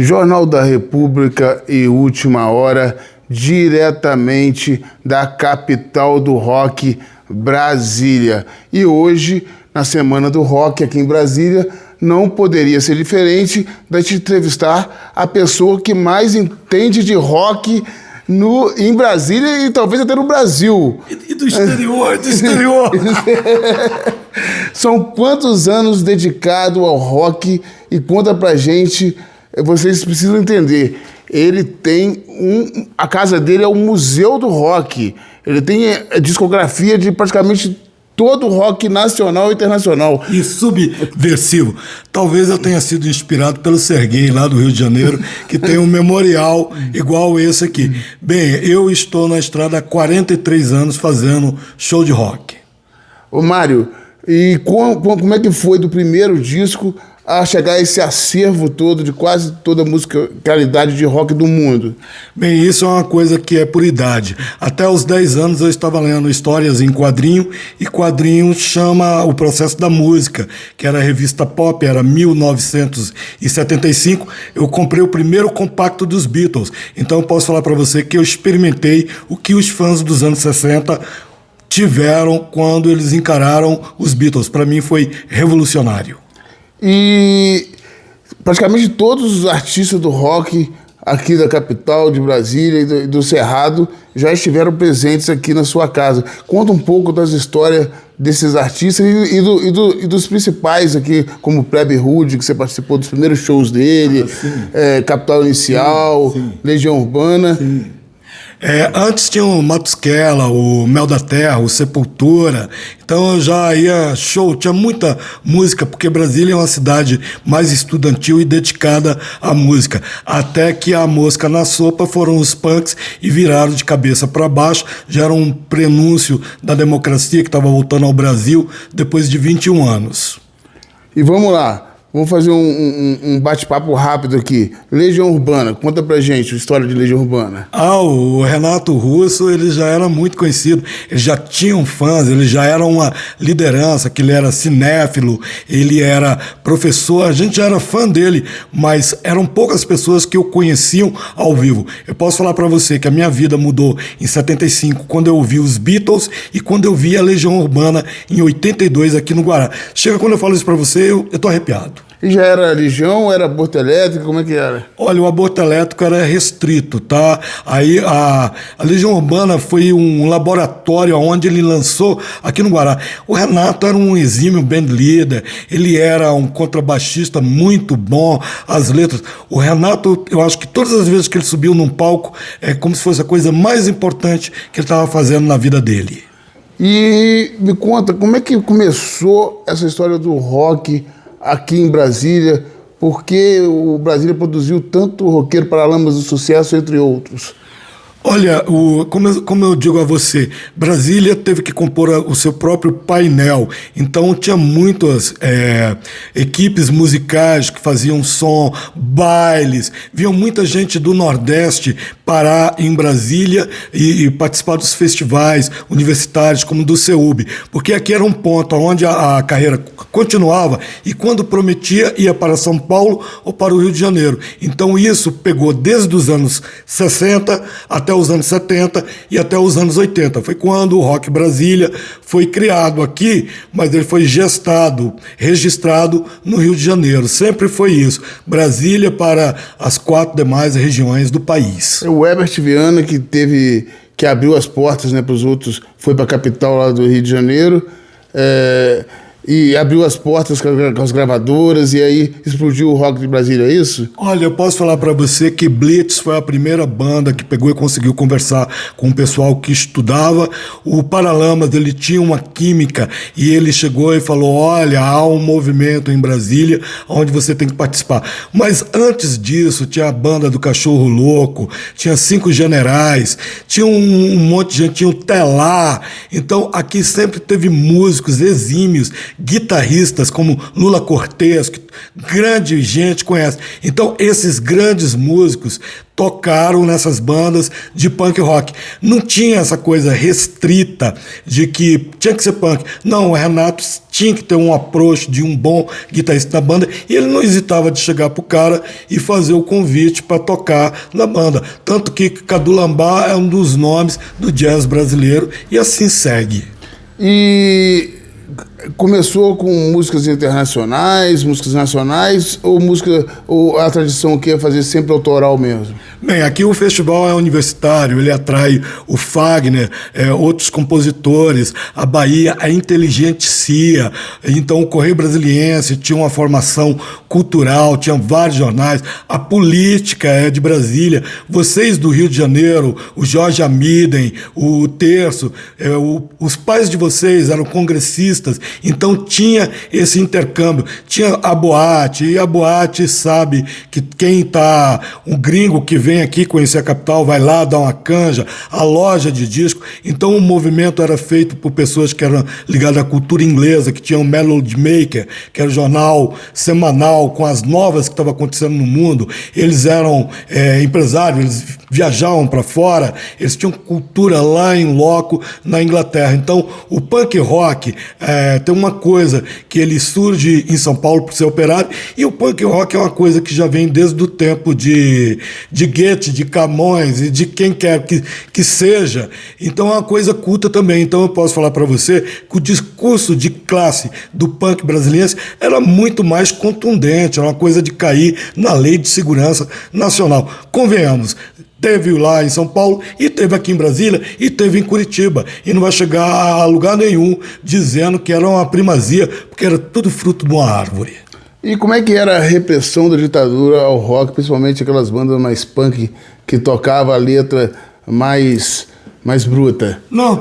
Jornal da República e Última Hora, diretamente da capital do rock, Brasília. E hoje, na Semana do Rock aqui em Brasília, não poderia ser diferente da gente entrevistar a pessoa que mais entende de rock em Brasília e talvez até no Brasil. E do exterior, do exterior. São quantos anos dedicado ao rock? E conta pra gente, vocês precisam entender, ele tem a casa dele é o Museu do Rock. Ele tem discografia de praticamente todo o rock nacional e internacional. E subversivo. Talvez eu tenha sido inspirado pelo Serguei, lá do Rio de Janeiro, que tem um memorial igual esse aqui. Bem, eu estou na estrada há 43 anos fazendo show de rock. Ô Mário, e como é que foi do primeiro disco a chegar a esse acervo todo de quase toda a musicalidade de rock do mundo? Bem, isso é uma coisa que é por idade. Até os 10 anos eu estava lendo histórias em quadrinho, e quadrinho chama o processo da música, que era a revista Pop, era 1975. Eu comprei o primeiro compacto dos Beatles. Então eu posso falar para você que eu experimentei o que os fãs dos anos 60 tiveram quando eles encararam os Beatles. Para mim foi revolucionário. E praticamente todos os artistas do rock aqui da capital, de Brasília e do Cerrado já estiveram presentes aqui na sua casa. Conta um pouco das histórias desses artistas e dos principais aqui, como o Plebe Rude, que você participou dos primeiros shows dele, Capital Inicial, sim. Legião Urbana. Sim. Antes tinha o Matusquela, o Mel da Terra, o Sepultura. Então eu já ia show, tinha muita música, porque Brasília é uma cidade mais estudantil e dedicada à música. Até que a mosca na sopa foram os punks e viraram de cabeça para baixo. Já era um prenúncio da democracia que estava voltando ao Brasil depois de 21 anos. E vamos lá. Vamos fazer um bate-papo rápido aqui. Legião Urbana, conta pra gente a história de Legião Urbana. O Renato Russo, ele já era muito conhecido, ele já tinha fãs, ele já era uma liderança, que ele era cinéfilo, ele era professor, a gente já era fã dele, mas eram poucas pessoas que o conheciam ao vivo. Eu posso falar pra você que a minha vida mudou em 75, quando eu ouvi os Beatles, e quando eu vi a Legião Urbana em 82 aqui no Guará. Chega, quando eu falo isso pra você, eu tô arrepiado. E já era religião, era aborto elétrico, como é que era? Olha, o aborto elétrico era restrito, tá? Aí a Legião Urbana foi um laboratório onde ele lançou aqui no Guará. O Renato era um exímio band leader, ele era um contrabaixista muito bom, as letras. O Renato, eu acho que todas as vezes que ele subiu num palco, é como se fosse a coisa mais importante que ele estava fazendo na vida dele. E me conta, como é que começou essa história do rock aqui em Brasília? Porque o Brasília produziu tanto roqueiro Paralamas do Sucesso, entre outros. Olha, como eu digo a você, Brasília teve que compor o seu próprio painel, então tinha muitas equipes musicais que faziam som, bailes, vinha muita gente do Nordeste parar em Brasília e participar dos festivais universitários como do CEUB, porque aqui era um ponto onde a carreira continuava e quando prometia ia para São Paulo ou para o Rio de Janeiro. Então isso pegou desde os anos 60 até os anos 70 e até os anos 80. Foi quando o Rock Brasília foi criado aqui, mas ele foi gestado, registrado no Rio de Janeiro. Sempre foi isso. Brasília para as 4 demais regiões do país. O Herbert Viana que abriu as portas, né, para os outros, foi para a capital lá do Rio de Janeiro, e abriu as portas com as gravadoras, e aí explodiu o rock de Brasília, é isso? Olha, eu posso falar para você que Blitz foi a primeira banda que pegou e conseguiu conversar com o pessoal que estudava. O Paralamas, ele tinha uma química e ele chegou e falou, olha, há um movimento em Brasília onde você tem que participar. Mas antes disso, tinha a banda do Cachorro Louco, tinha 5 Generais, tinha um monte de gente, tinha o Telar. Então, aqui sempre teve músicos exímios guitarristas como Lula Cortez, que grande gente conhece. Então, esses grandes músicos tocaram nessas bandas de punk rock. Não tinha essa coisa restrita de que tinha que ser punk. Não, o Renato tinha que ter um approach de um bom guitarrista na banda e ele não hesitava de chegar pro cara e fazer o convite para tocar na banda. Tanto que Cadu Lambá é um dos nomes do jazz brasileiro e assim segue. E começou com músicas internacionais, músicas nacionais, ou a tradição que é fazer sempre autoral mesmo? Bem, aqui o festival é universitário, ele atrai o Fagner, outros compositores, a Bahia, a Inteligentia, então o Correio Brasiliense tinha uma formação cultural, tinha vários jornais, a Política é de Brasília, vocês do Rio de Janeiro, o Jorge Amiden, o Terço, os pais de vocês eram congressistas, então tinha esse intercâmbio, tinha a boate, e a boate sabe que quem tá, um gringo que vem aqui conhecer a capital, vai lá dar uma canja, a loja de disco, então o movimento era feito por pessoas que eram ligadas à cultura inglesa, que tinham o Melody Maker, que era o jornal semanal com as novas que estavam acontecendo no mundo, eles eram empresários, eles viajavam para fora, eles tinham cultura lá em loco na Inglaterra, então o punk rock tem uma coisa que ele surge em São Paulo por ser operário, e o punk rock é uma coisa que já vem desde o tempo de Goethe, de Camões e de quem quer que seja. Então é uma coisa culta também. Então eu posso falar para você que o discurso de classe do punk brasileiro era muito mais contundente, era uma coisa de cair na Lei de Segurança Nacional. Convenhamos, teve lá em São Paulo, e teve aqui em Brasília, e teve em Curitiba. E não vai chegar a lugar nenhum dizendo que era uma primazia, porque era tudo fruto de uma árvore. E como é que era a repressão da ditadura ao rock, principalmente aquelas bandas mais punk que tocavam a letra mais bruta? Não,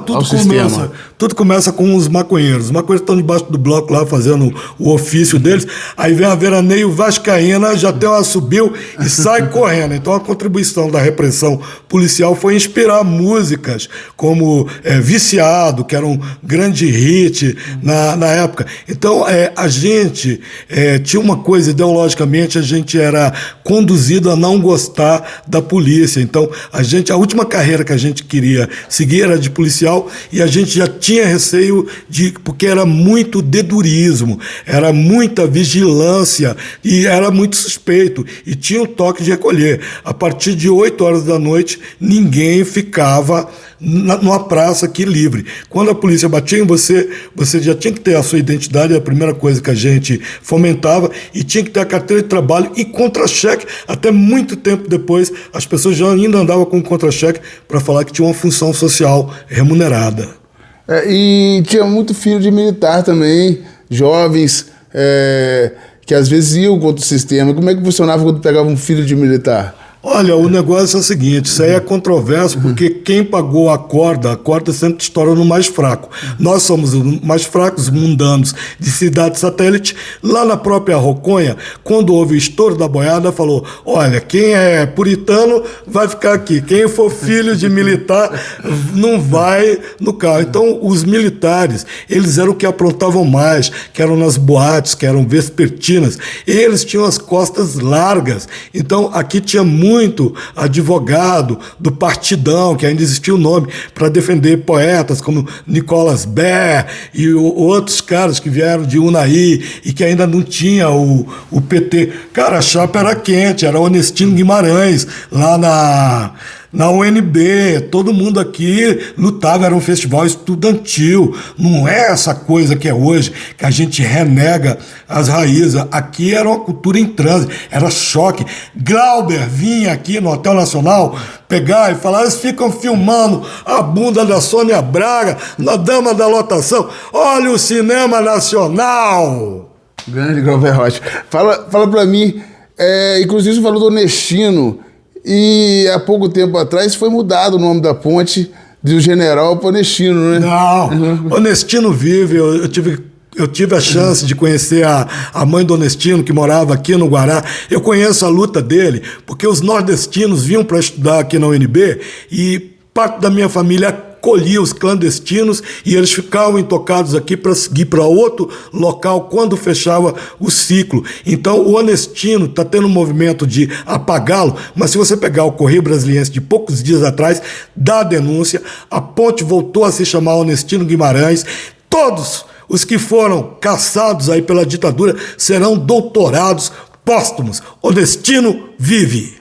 tudo começa com os maconheiros. Os maconheiros estão debaixo do bloco lá fazendo o ofício deles. Aí vem a veraneio vascaína, já tem uma subiu e sai correndo. Então a contribuição da repressão policial foi inspirar músicas como Viciado, que era um grande hit na época. Então a gente tinha uma coisa, ideologicamente, a gente era conduzido a não gostar da polícia. Então a última carreira que a gente queria seguir era de policial, e a gente já tinha receio porque era muito dedurismo, era muita vigilância e era muito suspeito, e tinha um toque de recolher. A partir de 8 horas da noite, ninguém ficava numa praça aqui livre. Quando a polícia batia em você, você já tinha que ter a sua identidade, a primeira coisa que a gente fomentava, e tinha que ter a carteira de trabalho e contra-cheque. Até muito tempo depois, as pessoas já ainda andavam com contra-cheque para falar que tinha uma função social remunerada. E tinha muito filho de militar também, jovens que às vezes iam contra o sistema. Como é que funcionava quando pegava um filho de militar? Olha, o negócio é o seguinte, isso aí é controverso, porque quem pagou a corda sempre estoura no mais fraco. Nós somos os mais fracos, mundanos, de cidade satélite. Lá na própria Roconha, quando houve o estouro da boiada, falou, olha, quem é puritano vai ficar aqui, quem for filho de militar não vai no carro. Então, os militares, eles eram que aprontavam mais, que eram nas boates, que eram vespertinas, eles tinham as costas largas. Então, aqui tinha muito advogado do Partidão, que ainda existia o nome, para defender poetas como Nicolas Ber e outros caras que vieram de Unai e que ainda não tinha o PT. Cara, a chapa era quente, era Onestino Guimarães, lá na UNB, todo mundo aqui lutava, era um festival estudantil, não é essa coisa que é hoje, que a gente renega as raízes. Aqui era uma cultura em transe, era choque. Glauber vinha aqui no Hotel Nacional pegar e falar, eles ficam filmando a bunda da Sônia Braga, na Dama da Lotação, olha o cinema nacional! Grande Glauber Rocha. Fala pra mim, inclusive você falou do Onestino, e há pouco tempo atrás foi mudado o nome da ponte do General para Onestino, né? Não, Onestino vive. Eu tive a chance de conhecer a mãe do Onestino, que morava aqui no Guará. Eu conheço a luta dele, porque os nordestinos vinham para estudar aqui na UNB, e parte da minha família colhia os clandestinos e eles ficavam intocados aqui para seguir para outro local quando fechava o ciclo. Então o Onestino está tendo um movimento de apagá-lo, mas se você pegar o Correio Brasiliense de poucos dias atrás, dá a denúncia, a ponte voltou a se chamar Onestino Guimarães, todos os que foram caçados aí pela ditadura serão doutorados póstumos. Onestino vive.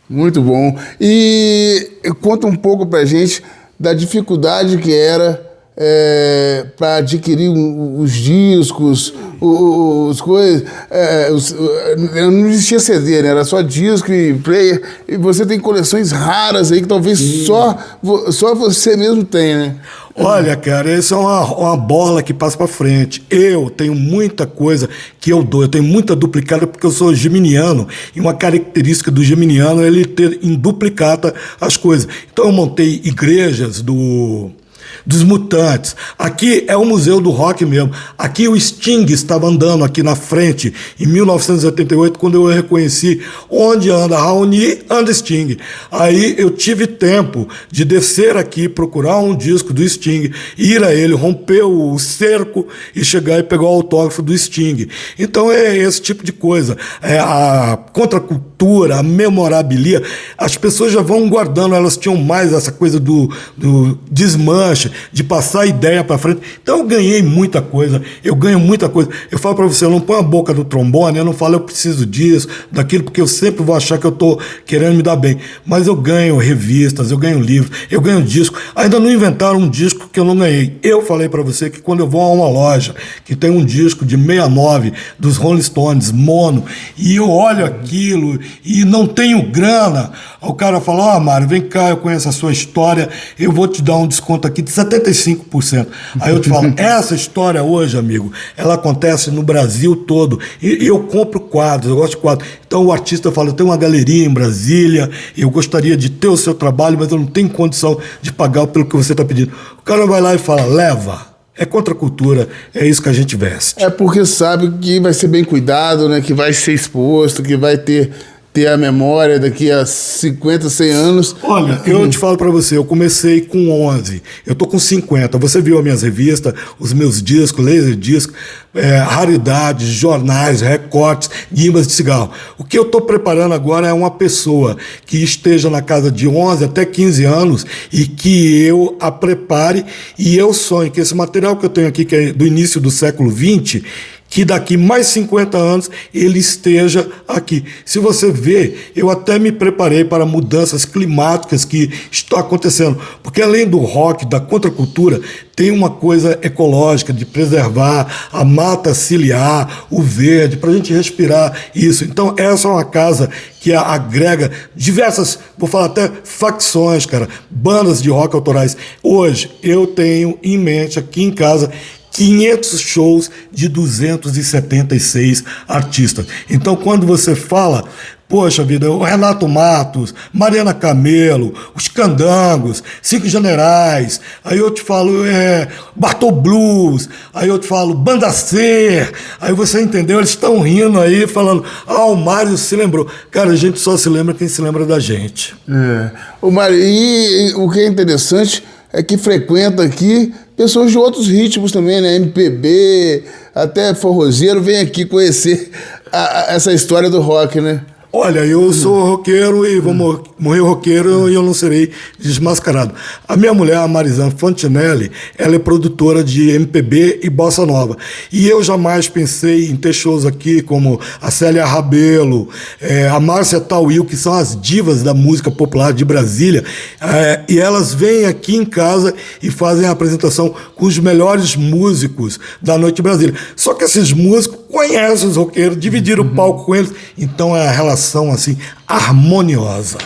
Muito bom. E conta um pouco pra gente da dificuldade que era para adquirir os discos, os coisas. Não existia CD, né? Era só disco e player. E você tem coleções raras aí que talvez só você mesmo tenha, né? Olha, cara, isso é uma bola que passa para frente. Eu tenho muita coisa que eu dou, eu tenho muita duplicata porque eu sou geminiano e uma característica do geminiano é ele ter em duplicata as coisas. Então eu montei igrejas dos Mutantes. Aqui é o Museu do Rock mesmo. Aqui o Sting estava andando aqui na frente em 1988, quando eu reconheci onde anda Raoni, anda Sting. Aí eu tive tempo de descer aqui, procurar um disco do Sting, ir a ele, romper o cerco e chegar e pegar o autógrafo do Sting. Então é esse tipo de coisa. É a contracultura, a memorabilia, as pessoas já vão guardando, elas tinham mais essa coisa do desmanche, de passar a ideia para frente. Então eu ganhei muita coisa, eu ganho muita coisa. Eu falo para você, eu não ponho a boca no trombone, eu não falo eu preciso disso, daquilo, porque eu sempre vou achar que eu estou querendo me dar bem. Mas eu ganho revistas, eu ganho livros, eu ganho disco. Ainda não inventaram um disco que eu não ganhei. Eu falei para você que quando eu vou a uma loja que tem um disco de 69 dos Rolling Stones, mono, e eu olho aquilo e não tenho grana, o cara fala, Mário, vem cá, eu conheço a sua história, eu vou te dar um desconto aqui de 75%. Aí eu te falo, essa história hoje, amigo, ela acontece no Brasil todo. E eu compro quadros, eu gosto de quadros. Então o artista fala, eu tenho uma galeria em Brasília, eu gostaria de ter o seu trabalho, mas eu não tenho condição de pagar pelo que você está pedindo. O cara vai lá e fala, leva. É contracultura, é isso que a gente veste. É porque sabe que vai ser bem cuidado, né? Que vai ser exposto, que vai ter a memória daqui a 50, 100 anos. Olha, eu te falo para você, eu comecei com 11, eu tô com 50. Você viu as minhas revistas, os meus discos, laser discos, raridades, jornais, recortes, guimbas de cigarro. O que eu tô preparando agora é uma pessoa que esteja na casa de 11 até 15 anos e que eu a prepare e eu sonho que esse material que eu tenho aqui, que é do início do século XX, que daqui mais 50 anos ele esteja aqui. Se você ver, eu até me preparei para mudanças climáticas que estão acontecendo, porque além do rock, da contracultura, tem uma coisa ecológica de preservar a mata ciliar, o verde, para a gente respirar isso. Então essa é uma casa que agrega diversas, vou falar até facções, cara, bandas de rock autorais. Hoje eu tenho em mente aqui em casa 500 shows de 276 artistas. Então, quando você fala, poxa vida, o Renato Matos, Mariana Camelo, os Candangos, Cinco Generais, aí eu te falo Bartol Blues, aí eu te falo Banda Ser, aí você entendeu, eles estão rindo aí, falando, o Mário se lembrou. Cara, a gente só se lembra quem se lembra da gente. O Mário, e o que é interessante é que frequenta aqui pessoas de outros ritmos também, né? MPB, até forrozeiro, vem aqui conhecer essa história do rock, né? Olha, eu sou roqueiro e vou morrer roqueiro e eu não serei desmascarado. A minha mulher, a Marizan Fantinelli, ela é produtora de MPB e bossa nova. E eu jamais pensei em ter shows aqui como a Célia Rabelo, a Márcia Tauil, que são as divas da música popular de Brasília, e elas vêm aqui em casa e fazem a apresentação com os melhores músicos da Noite de Brasília. Só que esses músicos conhecem os roqueiros, dividiram o palco com eles, então é a relação assim harmoniosa.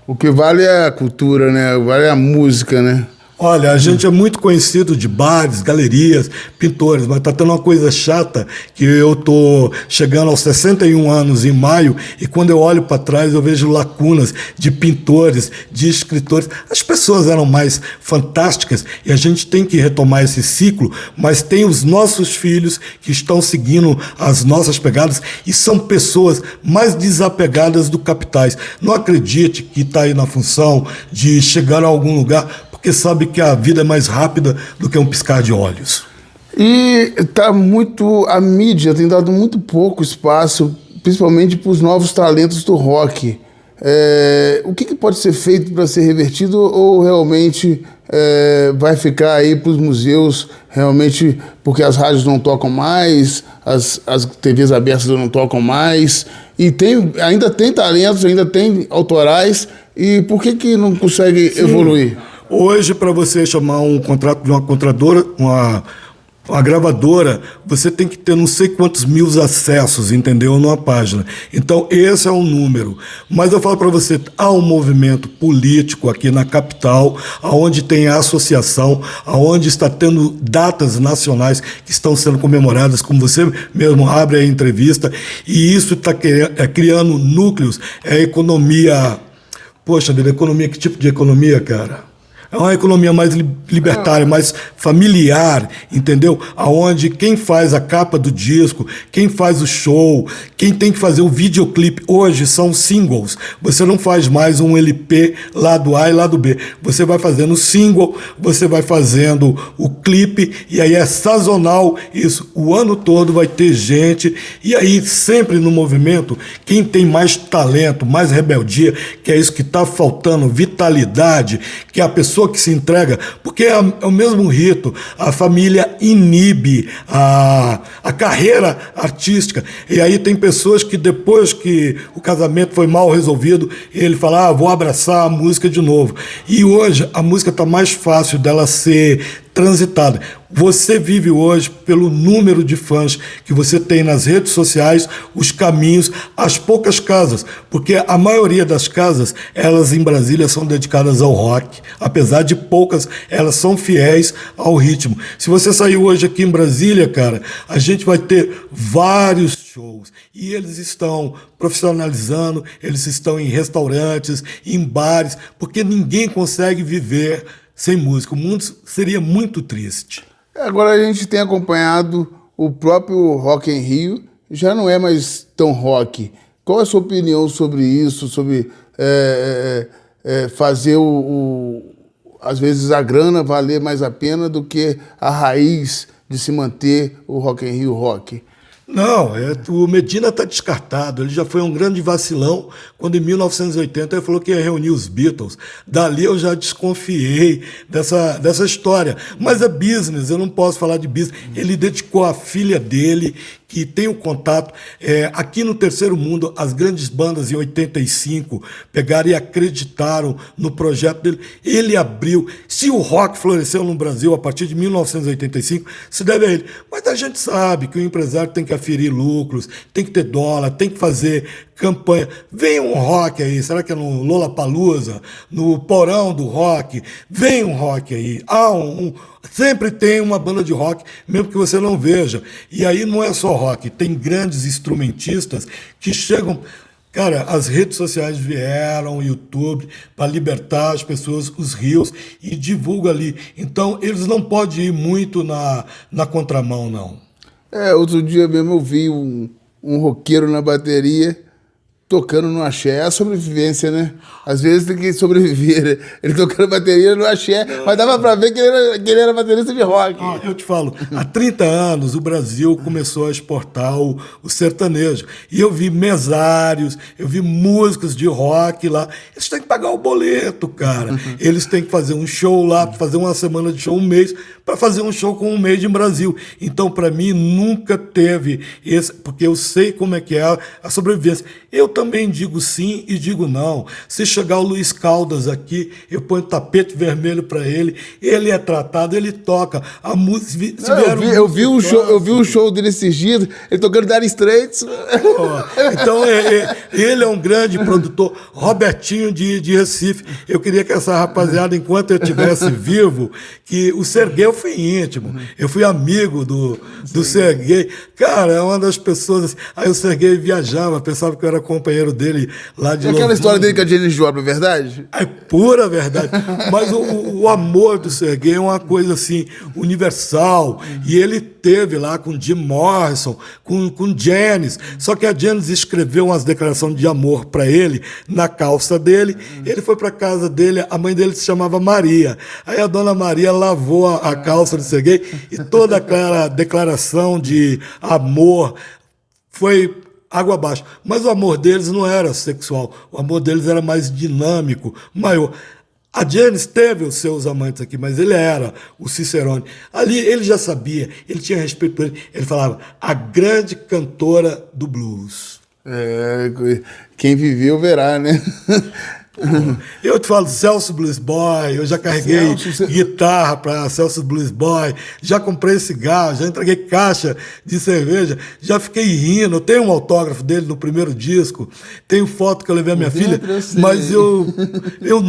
O que vale é a cultura, né? Vale a música, né? Olha, a gente é muito conhecido de bares, galerias, pintores, mas tá tendo uma coisa chata que eu tô chegando aos 61 anos em maio e quando eu olho para trás eu vejo lacunas de pintores, de escritores. As pessoas eram mais fantásticas e a gente tem que retomar esse ciclo, mas tem os nossos filhos que estão seguindo as nossas pegadas e são pessoas mais desapegadas do capitais. Não acredite que está aí na função de chegar a algum lugar, porque porque sabe que a vida é mais rápida do que um piscar de olhos. E a mídia tem dado muito pouco espaço, principalmente para os novos talentos do rock. O que pode ser feito para ser revertido, ou realmente vai ficar aí para os museus, realmente porque as rádios não tocam mais, as TVs abertas não tocam mais, e ainda tem talentos, ainda tem autorais, e por que não consegue evoluir? Hoje, para você chamar um contrato de uma contradora, uma gravadora, você tem que ter não sei quantos mil acessos, entendeu? Numa página. Então, esse é um número. Mas eu falo para você, há um movimento político aqui na capital, onde tem a associação, onde está tendo datas nacionais que estão sendo comemoradas, como você mesmo abre a entrevista, e isso está criando núcleos, economia. Poxa vida, economia, que tipo de economia, cara? É uma economia mais libertária, mais familiar, entendeu? Aonde quem faz a capa do disco, quem faz o show, quem tem que fazer o videoclipe, hoje são singles. Você não faz mais um LP lado A e lado B. Você vai fazendo o single, você vai fazendo o clipe, e aí é sazonal isso. O ano todo vai ter gente, e aí sempre no movimento, quem tem mais talento, mais rebeldia, que é isso que está faltando, vitalidade, que é a pessoa que se entrega, porque é o mesmo rito, a família inibe a carreira artística, e aí tem pessoas que depois que o casamento foi mal resolvido, ele fala, vou abraçar a música de novo, e hoje a música está mais fácil dela ser transitada. Você vive hoje pelo número de fãs que você tem nas redes sociais, os caminhos, as poucas casas, porque a maioria das casas, elas em Brasília são dedicadas ao rock, apesar de poucas, elas são fiéis ao ritmo. Se você sair hoje aqui em Brasília, cara, a gente vai ter vários shows, e eles estão profissionalizando, eles estão em restaurantes, em bares, porque ninguém consegue viver sem música. O mundo seria muito triste. Agora a gente tem acompanhado o próprio Rock em Rio, já não é mais tão rock. Qual é a sua opinião sobre isso, sobre fazer às vezes a grana valer mais a pena do que a raiz de se manter o Rock em Rio rock? Não, o Medina está descartado. Ele já foi um grande vacilão quando em 1980 ele falou que ia reunir os Beatles. Dali eu já desconfiei dessa história. Mas é business, eu não posso falar de business. Ele dedicou a filha dele, que tem o contato. Aqui no Terceiro Mundo, as grandes bandas em 85 pegaram e acreditaram no projeto dele. Ele abriu. Se o rock floresceu no Brasil a partir de 1985, se deve a ele. Mas a gente sabe que o empresário tem que aferir lucros, tem que ter dólar, tem que fazer campanha. Vem um rock aí, será que é no Lollapalooza, no porão do rock? Vem um rock aí. Sempre tem uma banda de rock, mesmo que você não veja. E aí não é só rock, tem grandes instrumentistas que chegam. Cara, as redes sociais vieram, o YouTube, para libertar as pessoas, os rios, e divulga ali. Então, eles não podem ir muito na contramão, não. Outro dia mesmo eu vi um roqueiro na bateria tocando no axé. É a sobrevivência, né? Às vezes tem que sobreviver, né? Ele tocando bateria no axé, mas dava pra ver que ele era baterista de rock. Eu te falo, há 30 anos o Brasil começou a exportar o sertanejo. E eu vi mesários, eu vi músicos de rock lá. Eles têm que pagar o boleto, cara. Eles têm que fazer um show lá, fazer uma semana de show, um mês, para fazer um show com um mês em Brasil. Então, para mim, nunca teve esse, porque eu sei como é que é a sobrevivência. Eu também digo sim e digo não. Se chegar o Luiz Caldas aqui, eu ponho tapete vermelho para ele, ele é tratado, ele toca. A música. Eu vi o show dele esses dias, ele tocando Dire Straits. Então, ele é um grande produtor. Robertinho de Recife. Eu queria que essa rapaziada, enquanto eu estivesse vivo, que o Serguei eu fui íntimo. Eu fui amigo do Serguei. Cara, é uma das pessoas. Aí o Serguei viajava, pensava que eu era compadre companheiro dele lá de E aquela Los história dele com a Angeles. Janis Joplin, é verdade? É pura verdade. Mas o amor do Serguei é uma coisa assim, universal. E ele teve lá com Jim Morrison, com Janis. Só que a Janis escreveu umas declarações de amor para ele na calça dele. Ele foi para casa dele, a mãe dele se chamava Maria. Aí a dona Maria lavou a calça do Serguei e toda aquela declaração de amor foi água abaixo. Mas o amor deles não era sexual. O amor deles era mais dinâmico, maior. A Janis teve os seus amantes aqui, mas ele era o Cicerone. Ali ele já sabia, ele tinha respeito por ele. Ele falava, a grande cantora do blues. É, quem viveu verá, né? Eu te falo, Celso Blues Boy, eu já carreguei guitarra para Celso Blues Boy, já comprei cigarro, já entreguei caixa de cerveja, já fiquei rindo. Eu tenho um autógrafo dele no primeiro disco, tenho foto que eu levei a minha filha, mas eu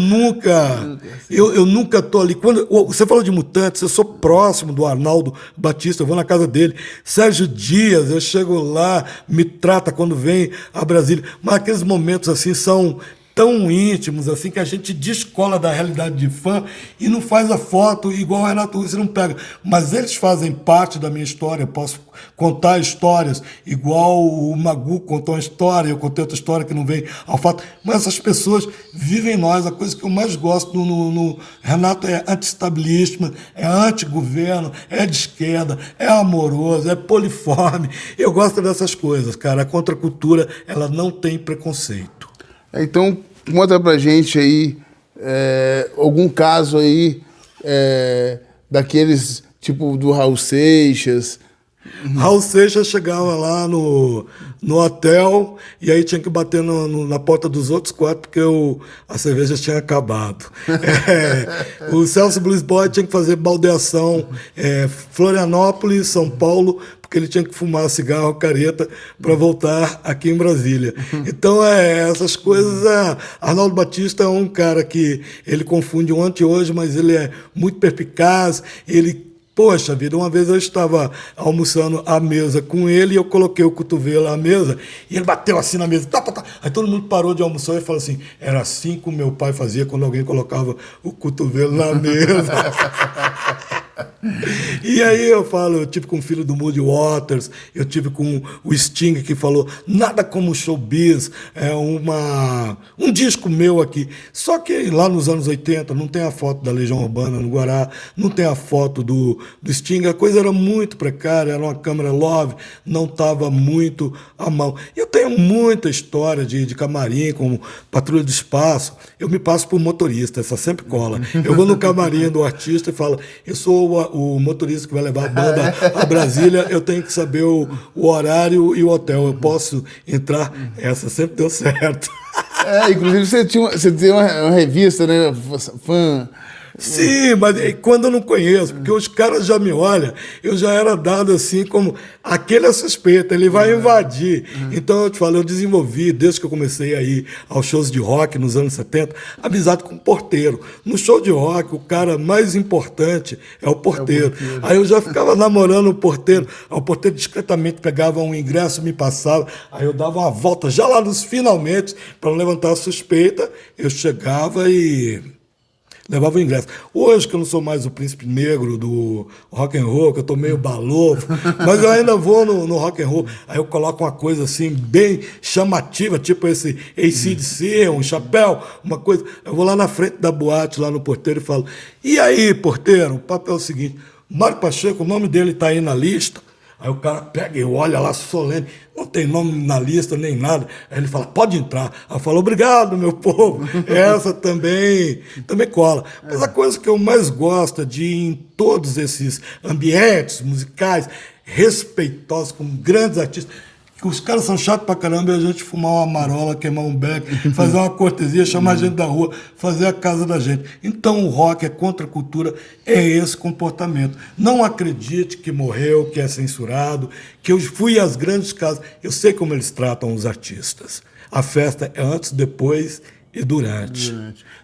nunca tô ali. Quando você falou de Mutantes, eu sou próximo do Arnaldo Batista, eu vou na casa dele. Sérgio Dias, eu chego lá, me trata quando vem a Brasília. Mas aqueles momentos assim são tão íntimos assim que a gente descola da realidade de fã e não faz a foto igual o Renato Russo, não pega. Mas eles fazem parte da minha história. Eu posso contar histórias igual o Magu contou uma história, eu contei outra história que não vem ao fato. Mas essas pessoas vivem em nós. A coisa que eu mais gosto no Renato é anti-establishment, é anti-governo, é de esquerda, é amoroso, é poliforme. Eu gosto dessas coisas, cara. A contracultura, ela não tem preconceito. Então, conta pra gente aí algum caso aí daqueles, tipo do Raul Seixas. Raul Seixas chegava lá no hotel e aí tinha que bater na porta dos outros quartos porque a cerveja tinha acabado. O Celso Blues Boy tinha que fazer baldeação Florianópolis, São Paulo, porque ele tinha que fumar cigarro, careta, para voltar aqui em Brasília. Então, essas coisas... Arnaldo Batista é um cara que ele confunde o ontem e hoje, mas ele é muito perspicaz, poxa vida, uma vez eu estava almoçando à mesa com ele e eu coloquei o cotovelo à mesa e ele bateu assim na mesa. Tá. Aí todo mundo parou de almoçar e falou assim, era assim que o meu pai fazia quando alguém colocava o cotovelo na mesa. E aí eu tive com o filho do Muddy Waters, eu tive com o Sting, que falou, nada como showbiz, um disco meu aqui. Só que lá nos anos 80 não tem a foto da Legião Urbana no Guará, não tem a foto do Sting, a coisa era muito precária, era uma câmera Love, não estava muito à mão. E eu tenho muita história de camarim, como Patrulha do Espaço, eu me passo por motorista, essa sempre cola. Eu vou no camarim do artista e falo, eu sou o motorista que vai levar a banda a Brasília, eu tenho que saber o horário e o hotel. Eu posso entrar? Essa sempre deu certo. Inclusive você tem uma revista, né? Fã. Sim, mas quando eu não conheço, porque os caras já me olham, eu já era dado assim como aquele é suspeito, ele vai invadir. Então eu te falo, eu desenvolvi, desde que eu comecei a ir aos shows de rock nos anos 70, amizade com o porteiro. No show de rock, o cara mais importante é o porteiro. Aí eu já ficava namorando o porteiro, aí o porteiro discretamente pegava um ingresso, me passava, aí eu dava uma volta já lá nos finalmente, para não levantar a suspeita, eu chegava e levava o ingresso. Hoje, que eu não sou mais o príncipe negro do rock and roll, que eu tô meio balofo, mas eu ainda vou no rock and roll. Aí eu coloco uma coisa assim, bem chamativa, tipo esse AC/DC, um chapéu, uma coisa. Eu vou lá na frente da boate, lá no porteiro, e falo, e aí, porteiro, o papo é o seguinte, Mário Pacheco, o nome dele tá aí na lista. Aí o cara pega e olha lá solene, não tem nome na lista nem nada. Aí ele fala, pode entrar. Aí eu falo, obrigado, meu povo. Essa também cola. Mas a coisa que eu mais gosto é de ir em todos esses ambientes musicais respeitosos, com grandes artistas, que os caras são chatos pra caramba, e a gente fumar uma marola, queimar um beck, fazer uma cortesia, chamar a gente da rua, fazer a casa da gente. Então o rock, a contracultura, é esse comportamento. Não acredite que morreu, que é censurado, que eu fui às grandes casas. Eu sei como eles tratam os artistas. A festa é antes, depois e durante.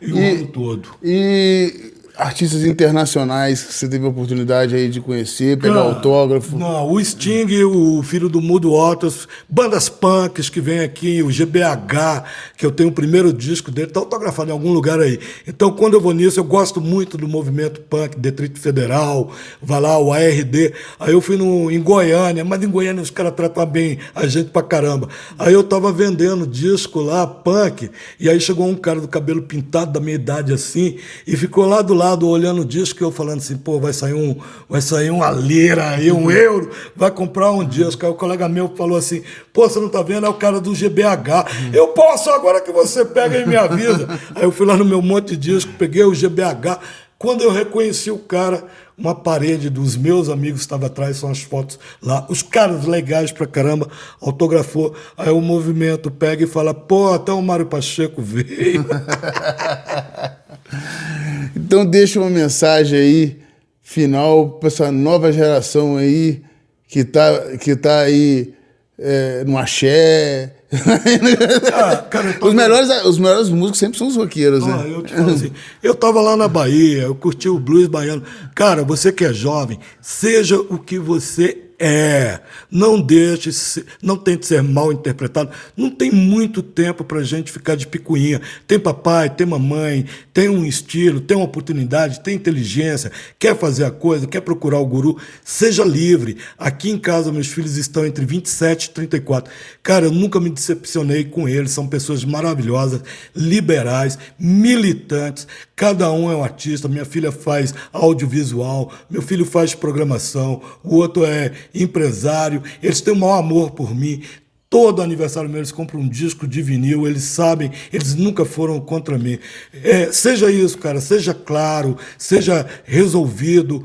E o ano todo. E artistas internacionais que você teve a oportunidade aí de conhecer, pegar autógrafo? Não, o Sting, o filho do Mudo Waters, bandas punks que vem aqui, o GBH, que eu tenho o primeiro disco dele, tá autografado em algum lugar aí. Então, quando eu vou nisso, eu gosto muito do movimento punk, Distrito Federal, vai lá, o ARD. Aí eu fui em Goiânia, mas em Goiânia os caras tratam bem a gente pra caramba. Aí eu tava vendendo disco lá, punk, e aí chegou um cara do cabelo pintado, da minha idade assim, e ficou lá do lado olhando o disco, e eu falando assim, pô, vai sair uma lira aí, um euro, vai comprar um disco. Aí o colega meu falou assim, pô, você não tá vendo? É o cara do GBH. Eu posso, agora que você pega e me avisa. Aí eu fui lá no meu monte de disco, peguei o GBH. Quando eu reconheci o cara, uma parede dos meus amigos estava atrás, são as fotos lá. Os caras legais pra caramba, autografou. Aí o movimento pega e fala, pô, até o Mário Pacheco veio. Então deixa uma mensagem aí, final, para essa nova geração aí, que tá aí no axé. Cara, Os melhores músicos sempre são os roqueiros, né? Eu te falo assim, eu tava lá na Bahia, eu curti o blues baiano. Cara, você que é jovem, seja o que você é. Não tente ser mal interpretado. Não tem muito tempo pra gente ficar de picuinha. Tem papai, tem mamãe, tem um estilo, tem uma oportunidade, tem inteligência, quer fazer a coisa, quer procurar o guru, seja livre. Aqui em casa, meus filhos estão entre 27 e 34. Cara, eu nunca me decepcionei com eles, são pessoas maravilhosas, liberais, militantes, cada um é um artista. Minha filha faz audiovisual, meu filho faz programação, o outro é empresário, eles têm o maior amor por mim. Todo aniversário meu eles compram um disco de vinil, eles sabem, eles nunca foram contra mim. Seja isso, cara, seja claro, seja resolvido,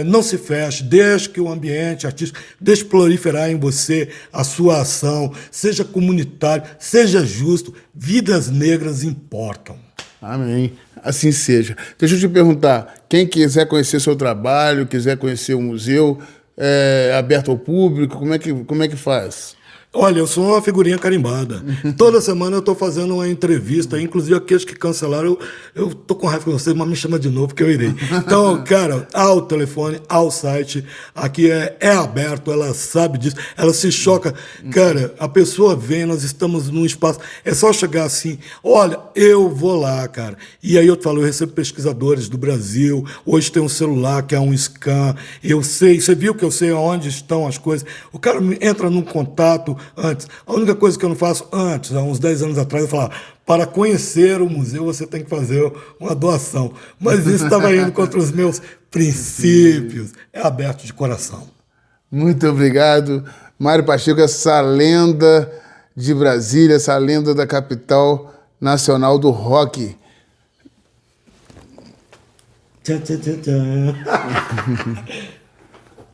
não se feche, deixe que o ambiente artístico, deixe proliferar em você a sua ação, seja comunitário, seja justo, vidas negras importam. Amém. Assim seja. Deixa eu te perguntar, quem quiser conhecer seu trabalho, quiser conhecer o museu, é aberto ao público, como é que faz? Olha, eu sou uma figurinha carimbada. Toda semana eu estou fazendo uma entrevista, inclusive aqueles que cancelaram, eu tô com raiva com vocês, mas me chama de novo que eu irei. Então, cara, ao telefone, ao site, aqui é aberto, ela sabe disso, ela se choca. Cara, a pessoa vem, nós estamos num espaço, é só chegar assim, olha, eu vou lá, cara. E aí eu te falo, eu recebo pesquisadores do Brasil, hoje tem um celular que é um scan, eu sei, você viu que eu sei onde estão as coisas. O cara entra num contato antes. A única coisa que eu não faço antes, há uns 10 anos atrás, eu falava, para conhecer o museu você tem que fazer uma doação. Mas isso estava indo contra os meus princípios. É aberto de coração. Muito obrigado, Mário Pacheco, essa lenda de Brasília, essa lenda da capital nacional do rock. Tchau, tchau, tchau, tchau.